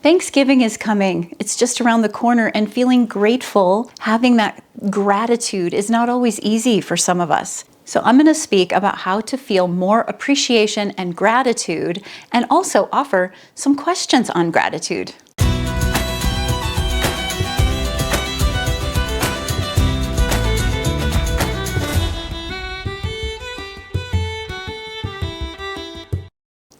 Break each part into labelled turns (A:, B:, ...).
A: Thanksgiving is coming. It's just around the corner, and feeling grateful, having that gratitude is not always easy for some of us. So I'm going to speak about how to feel more appreciation and gratitude, and also offer some questions on gratitude.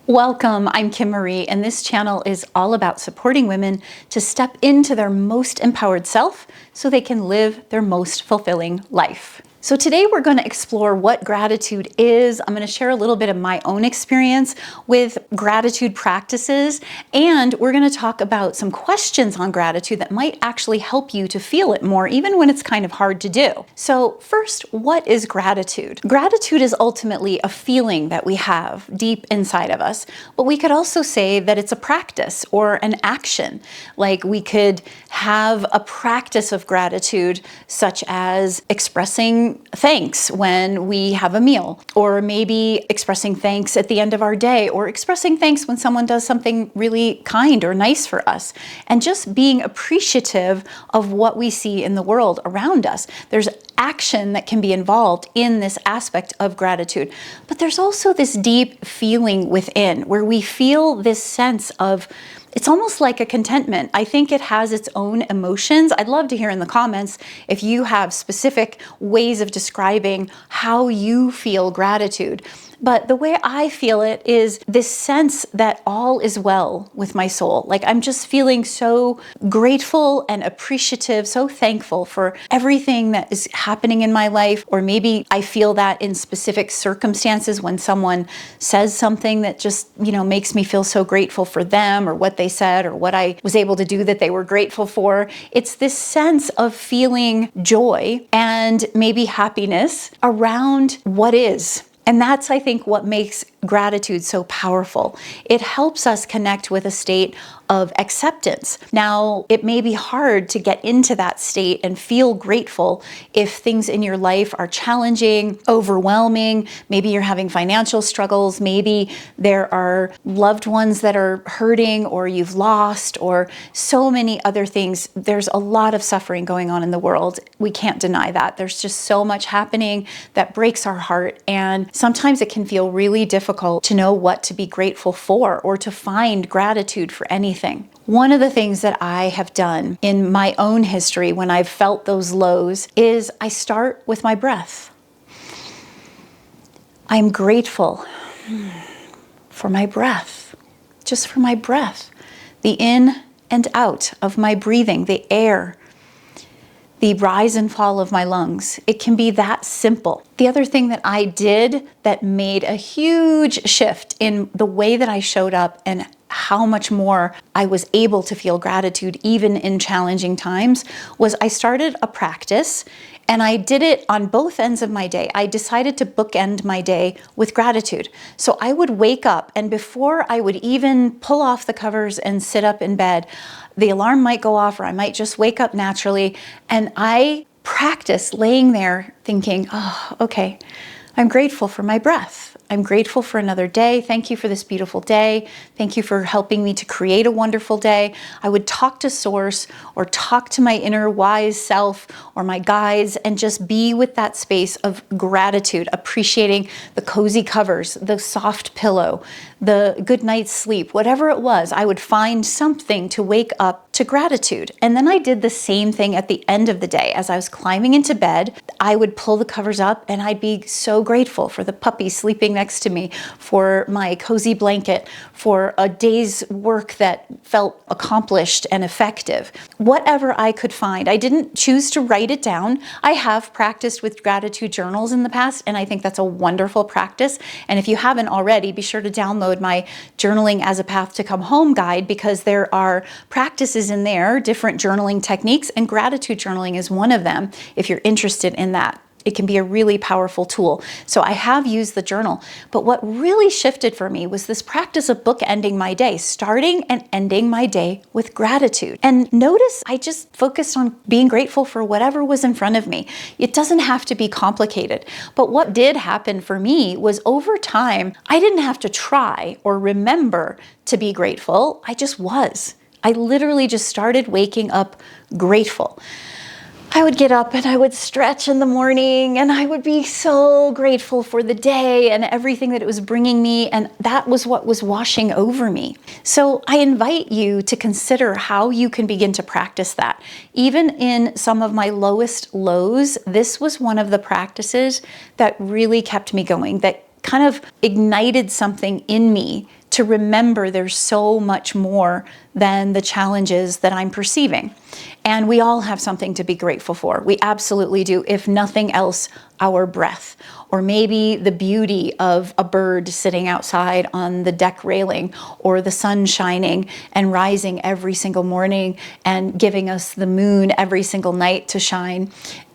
A: Welcome, I'm Kim Marie, and this channel is all about supporting women to step into their most empowered self so they can live their most fulfilling life. So today we're going to explore what gratitude is. I'm going to share a little bit of my own experience with gratitude practices, and we're going to talk about some questions on gratitude that might actually help you to feel it more, even when it's kind of hard to do. So first, what is gratitude? Gratitude is ultimately a feeling that we have deep inside of us, but we could also say that it's a practice or an action. Like we could have a practice of gratitude, such as expressing thanks when we have a meal, or maybe expressing thanks at the end of our day, or expressing thanks when someone does something really kind or nice for us, and just being appreciative of what we see in the world around us. There's action that can be involved in this aspect of gratitude, but there's also this deep feeling within where we feel this sense of, it's almost like a contentment. I think it has its own emotions. I'd love to hear in the comments if you have specific ways of describing how you feel gratitude. But the way I feel it is this sense that all is well with my soul. Like I'm just feeling so grateful and appreciative, so thankful for everything that is happening in my life. Or maybe I feel that in specific circumstances when someone says something that just, makes me feel so grateful for them or what they said or what I was able to do that they were grateful for. It's this sense of feeling joy and maybe happiness around what is. And that's, I think, what makes gratitude so powerful. It helps us connect with a state of acceptance. Now, it may be hard to get into that state and feel grateful if things in your life are challenging, overwhelming. Maybe you're having financial struggles. Maybe there are loved ones that are hurting, or you've lost, or so many other things. There's a lot of suffering going on in the world. We can't deny that. There's just so much happening that breaks our heart. And sometimes it can feel really difficult to know what to be grateful for or to find gratitude for anything. One of the things that I have done in my own history when I've felt those lows is I start with my breath. I'm grateful for my breath, just for my breath, the in and out of my breathing, the air, the rise and fall of my lungs. It can be that simple. The other thing that I did that made a huge shift in the way that I showed up and how much more I was able to feel gratitude even in challenging times was I started a practice, and I did it on both ends of my day. I decided to bookend my day with gratitude. So I would wake up, and before I would even pull off the covers and sit up in bed, the alarm might go off, or I might just wake up naturally, and I practiced laying there thinking, oh, okay, I'm grateful for my breath. I'm grateful for another day. Thank you for this beautiful day. Thank you for helping me to create a wonderful day. I would talk to Source or talk to my inner wise self or my guides and just be with that space of gratitude, appreciating the cozy covers, the soft pillow, the good night's sleep, whatever it was. I would find something to wake up to gratitude. And then I did the same thing at the end of the day. As I was climbing into bed, I would pull the covers up and I'd be so grateful for the puppy sleeping next to me, for my cozy blanket, for a day's work that felt accomplished and effective. Whatever I could find. I didn't choose to write it down. I have practiced with gratitude journals in the past, and I think that's a wonderful practice. And if you haven't already, be sure to download my Journaling as a Path to Come Home guide, because there are practices in there, different journaling techniques, and gratitude journaling is one of them if you're interested in that. It can be a really powerful tool. So I have used the journal, but what really shifted for me was this practice of bookending my day, starting and ending my day with gratitude. And notice I just focused on being grateful for whatever was in front of me. It doesn't have to be complicated. But what did happen for me was over time, I didn't have to try or remember to be grateful. I just was. I literally just started waking up grateful. I would get up and I would stretch in the morning and I would be so grateful for the day and everything that it was bringing me, and that was what was washing over me. So I invite you to consider how you can begin to practice that. Even in some of my lowest lows, this was one of the practices that really kept me going, that kind of ignited something in me to remember there's so much more than the challenges that I'm perceiving. And we all have something to be grateful for. We absolutely do. If nothing else, our breath, or maybe the beauty of a bird sitting outside on the deck railing, or the sun shining and rising every single morning and giving us the moon every single night to shine.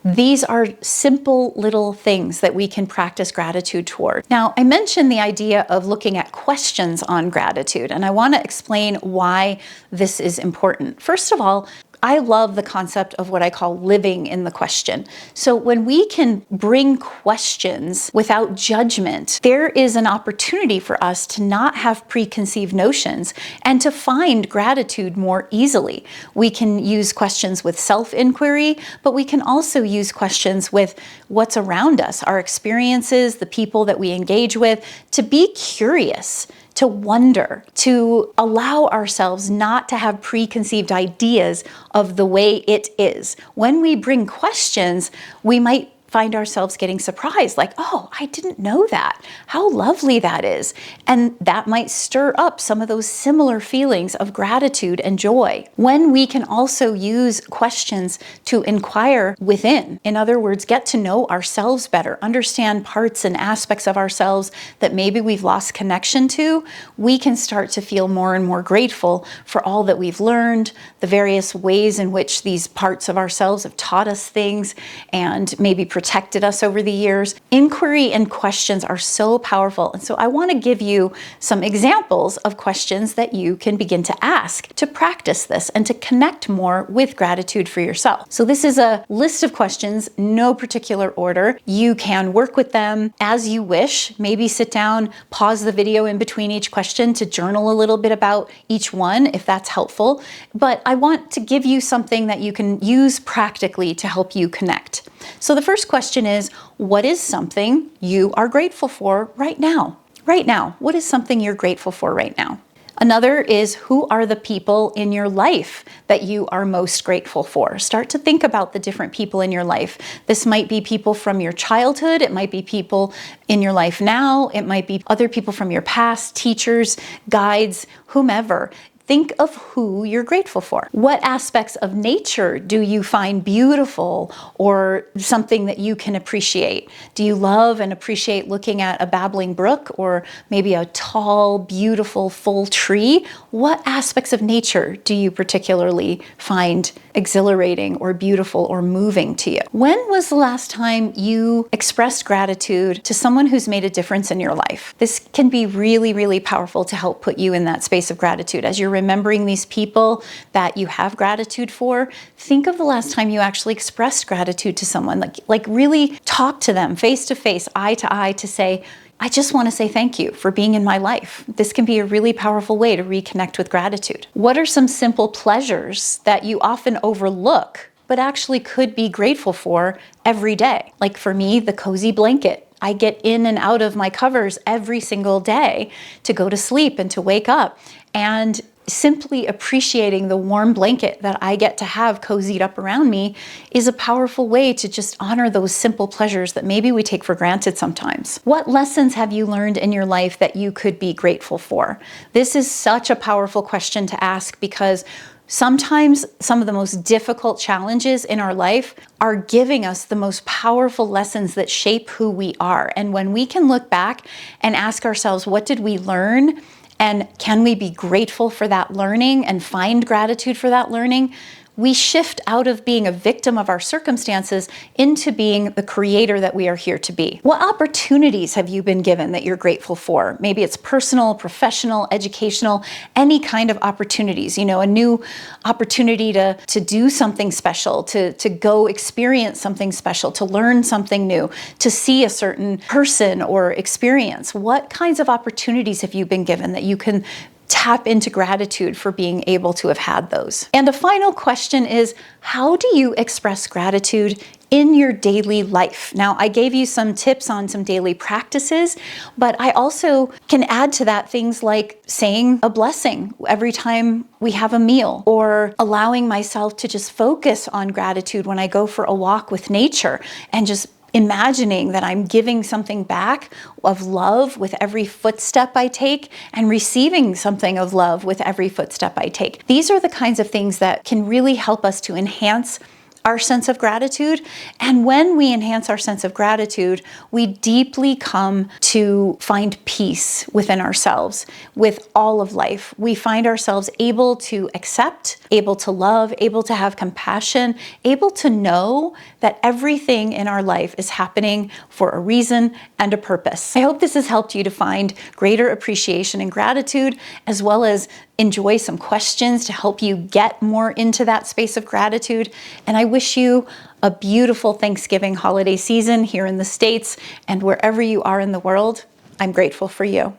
A: These are simple little things that we can practice gratitude toward. Now, I mentioned the idea of looking at questions on gratitude, and I want to explain why this is important. First of all, I love the concept of what I call living in the question. So when we can bring questions without judgment, there is an opportunity for us to not have preconceived notions and to find gratitude more easily. We can use questions with self-inquiry, but we can also use questions with what's around us, our experiences, the people that we engage with, to be curious, to wonder, to allow ourselves not to have preconceived ideas of the way it is. When we bring questions, we might find ourselves getting surprised, like, oh, I didn't know that. How lovely that is. And that might stir up some of those similar feelings of gratitude and joy. When we can also use questions to inquire within, in other words, get to know ourselves better, understand parts and aspects of ourselves that maybe we've lost connection to, we can start to feel more and more grateful for all that we've learned, the various ways in which these parts of ourselves have taught us things and maybe protected us over the years. Inquiry and questions are so powerful. And so I want to give you some examples of questions that you can begin to ask to practice this and to connect more with gratitude for yourself. So this is a list of questions, no particular order. You can work with them as you wish. Maybe sit down, pause the video in between each question to journal a little bit about each one if that's helpful. But I want to give you something that you can use practically to help you connect. So the first question is, what is something you are grateful for right now? Right now, what is something you're grateful for right now? Another is, who are the people in your life that you are most grateful for? Start to think about the different people in your life. This might be people from your childhood. It might be people in your life now. It might be other people from your past, teachers, guides, whomever. Think of who you're grateful for. What aspects of nature do you find beautiful or something that you can appreciate? Do you love and appreciate looking at a babbling brook or maybe a tall, beautiful, full tree? What aspects of nature do you particularly find exhilarating or beautiful or moving to you? When was the last time you expressed gratitude to someone who's made a difference in your life? This can be really, really powerful to help put you in that space of gratitude. As you're remembering these people that you have gratitude for, think of the last time you actually expressed gratitude to someone, like really talk to them face to face, eye to eye, to say, I just want to say thank you for being in my life. This can be a really powerful way to reconnect with gratitude. What are some simple pleasures that you often overlook, but actually could be grateful for every day? Like for me, the cozy blanket. I get in and out of my covers every single day to go to sleep and to wake up. And simply appreciating the warm blanket that I get to have cozied up around me is a powerful way to just honor those simple pleasures that maybe we take for granted sometimes. What lessons have you learned in your life that you could be grateful for? This is such a powerful question to ask, because sometimes some of the most difficult challenges in our life are giving us the most powerful lessons that shape who we are. And when we can look back and ask ourselves, what did we learn? And can we be grateful for that learning and find gratitude for that learning? We shift out of being a victim of our circumstances into being the creator that we are here to be. What opportunities have you been given that you're grateful for? Maybe it's personal, professional, educational, any kind of opportunities, a new opportunity to do something special, to go experience something special, to learn something new, to see a certain person or experience. What kinds of opportunities have you been given that you can tap into gratitude for being able to have had those. And a final question is, how do you express gratitude in your daily life? Now, I gave you some tips on some daily practices, but I also can add to that things like saying a blessing every time we have a meal, or allowing myself to just focus on gratitude when I go for a walk with nature, and just imagining that I'm giving something back of love with every footstep I take, and receiving something of love with every footstep I take. These are the kinds of things that can really help us to enhance our sense of gratitude. And when we enhance our sense of gratitude, we deeply come to find peace within ourselves, with all of life. We find ourselves able to accept, able to love, able to have compassion, able to know that everything in our life is happening for a reason and a purpose. I hope this has helped you to find greater appreciation and gratitude, as well as enjoy some questions to help you get more into that space of gratitude. And I wish you a beautiful Thanksgiving holiday season here in the States, and wherever you are in the world. I'm grateful for you.